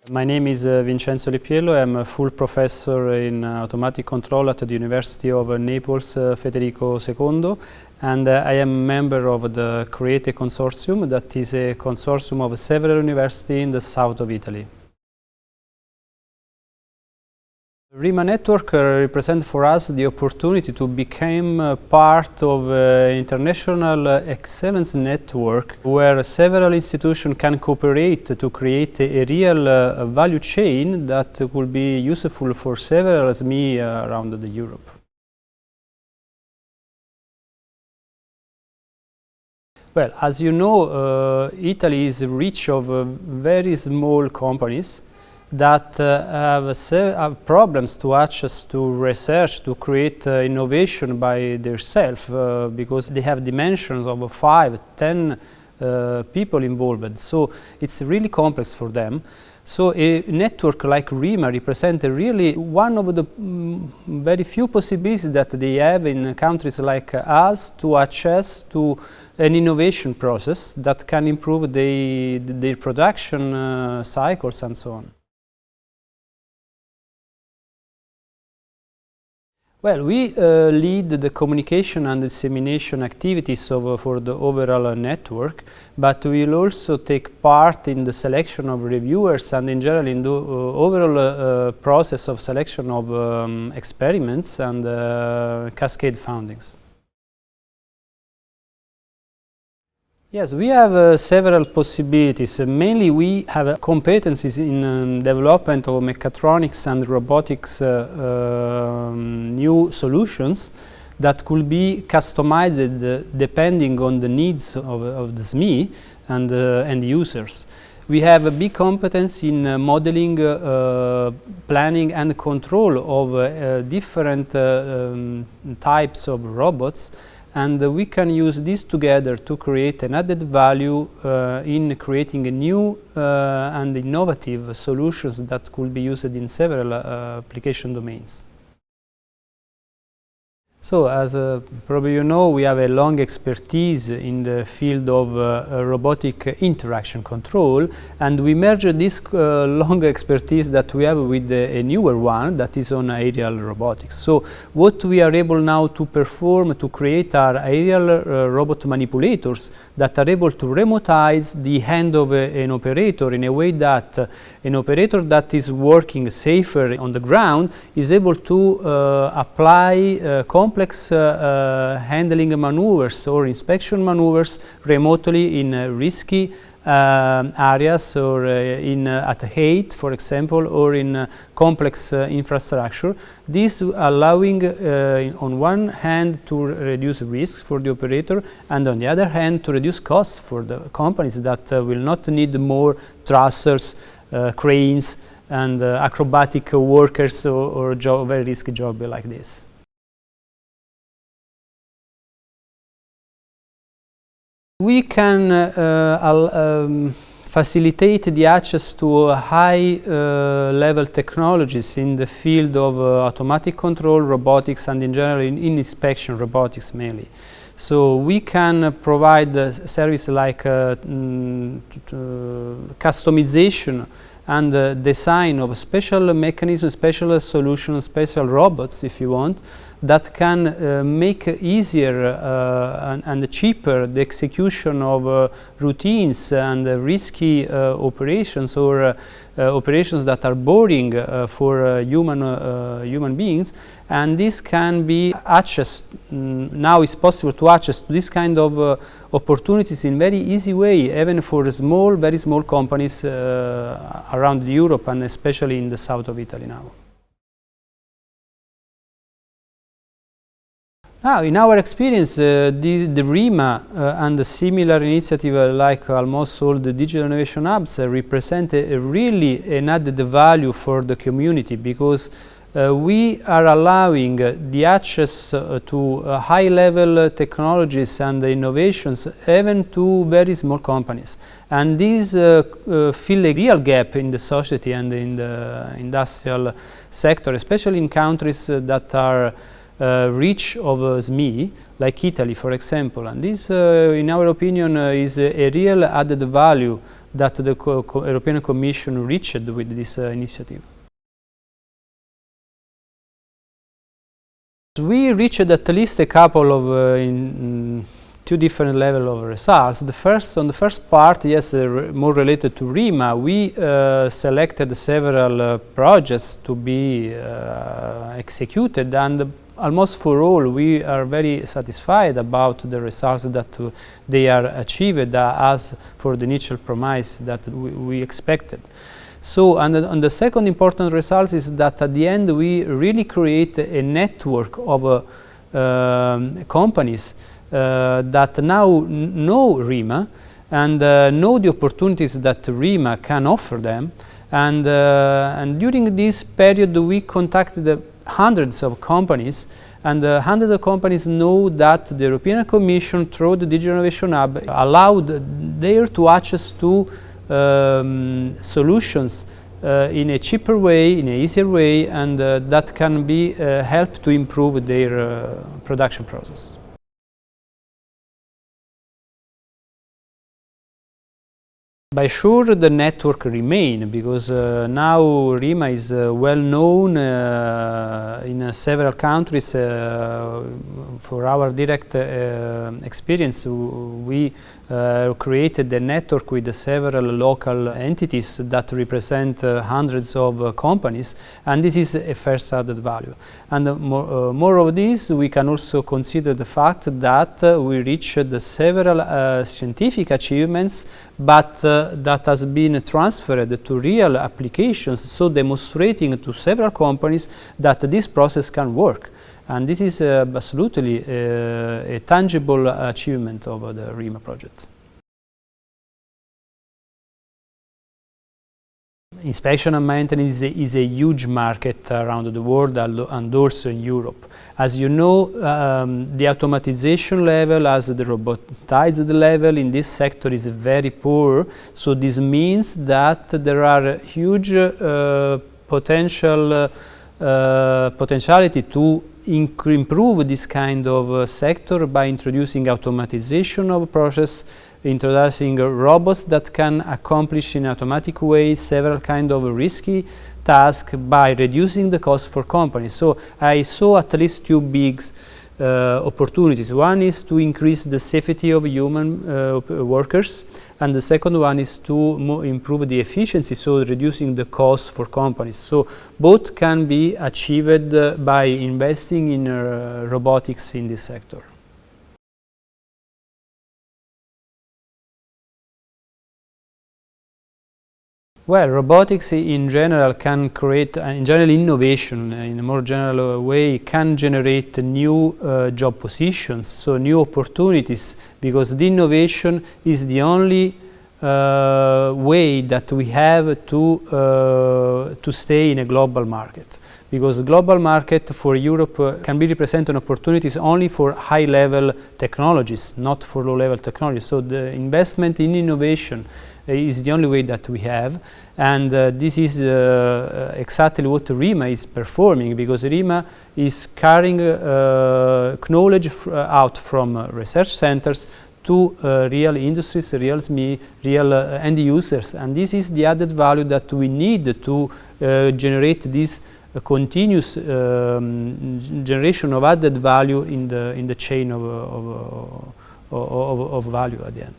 My name is Vincenzo Lippiello. I'm a full professor in automatic control at the University of Naples Federico II, and I am a member of the CREATE consortium, that is a consortium of several universities in the south of Italy. RIMA Network represents for us the opportunity to become part of an international excellence network where several institutions can cooperate to create a real value chain that will be useful for several SME around Europe. Well, as you know, Italy is rich of very small companies that have problems to access to research, to create innovation by themselves, because they have dimensions of 5, 10 people involved. So it's really complex for them. So a network like RIMA represents really one of the very few possibilities that they have in countries like us to access to an innovation process that can improve their production cycles and so on. Well, we lead the communication and dissemination activities for the overall network, but we will also take part in the selection of reviewers and in general in the overall process of selection of experiments and cascade fundings. Yes, we have several possibilities. Mainly we have competencies in development of mechatronics and robotics new solutions that could be customized depending on the needs of the SME and end users. We have a big competence in modeling, planning and control of different types of robots, and we can use this together to create an added value in creating a new and innovative solutions that could be used in several application domains. So, as probably you know, we have a long expertise in the field of robotic interaction control, and we merge this long expertise that we have with a newer one that is on aerial robotics. So, what we are able now to perform to create are aerial robot manipulators that are able to remotize the hand of an operator in a way that an operator that is working safer on the ground is able to apply complex handling maneuvers or inspection maneuvers remotely in risky areas or at height, for example, or in complex infrastructure. This allowing on one hand to reduce risks for the operator, and on the other hand to reduce costs for the companies that will not need more thrusters, cranes and acrobatic workers or very risky job like this. We can facilitate the access to high-level technologies in the field of automatic control, robotics, and in general in inspection robotics mainly. So we can provide services like customization and design of special mechanisms, special solutions, special robots, if you want, that can make easier and cheaper the execution of routines and risky operations or operations that are boring for human beings. And this can be accessed, now it's possible to access to this kind of opportunities in very easy way, even for small, very small companies around Europe and especially in the south of Italy now. Now, in our experience, the RIMA and the similar initiative like almost all the digital innovation hubs represent really an added value for the community, because we are allowing the access to high-level technologies and innovations even to very small companies. And these fill a real gap in the society and in the industrial sector, especially in countries that are rich of SME, like Italy, for example. And this, in our opinion, is a real added value that the European Commission reached with this initiative. We reached at least a couple of two different levels of results. On the first part, yes, more related to RIMA, we selected several projects to be executed, and almost for all we are very satisfied about the results that they are achieved as for the initial promise that we expected. So, and the second important result is that at the end we really create a network of companies that now know RIMA and know the opportunities that RIMA can offer them. And during this period we contacted hundreds of companies, and hundreds of companies know that the European Commission through the Digital Innovation Hub allowed them to access to solutions in a cheaper way, in an easier way, and that can be help to improve their production process. By sure the network remain, because now RIMA is well known in several countries. For our direct experience, we created a network with several local entities that represent hundreds of companies, and this is a first added value. And more of this, we can also consider the fact that we reached several scientific achievements, but that has been transferred to real applications, so demonstrating to several companies that this process can work. And this is absolutely a tangible achievement of the RIMA project. Inspection and maintenance is a huge market around the world and also in Europe. As you know, the automatization level as the robotized level in this sector is very poor. So this means that there are huge potentiality to improve this kind of sector by introducing automatization of process, introducing robots that can accomplish in automatic way several kind of risky tasks by reducing the cost for companies. So I saw at least two big opportunities. One is to increase the safety of human workers, and the second one is to improve the efficiency, so reducing the cost for companies. So both can be achieved by investing in robotics in this sector. Well, robotics in general can create, in general innovation in a more general way, can generate new job positions, so new opportunities, because the innovation is the only way that we have to stay in a global market. Because the global market for Europe can be represented opportunities only for high-level technologies, not for low-level technologies. So the investment in innovation is the only way that we have, and this is exactly what RIMA is performing, because RIMA is carrying knowledge out from research centers to real industries, real end users, and this is the added value that we need to generate this continuous generation of added value in the chain of value at the end.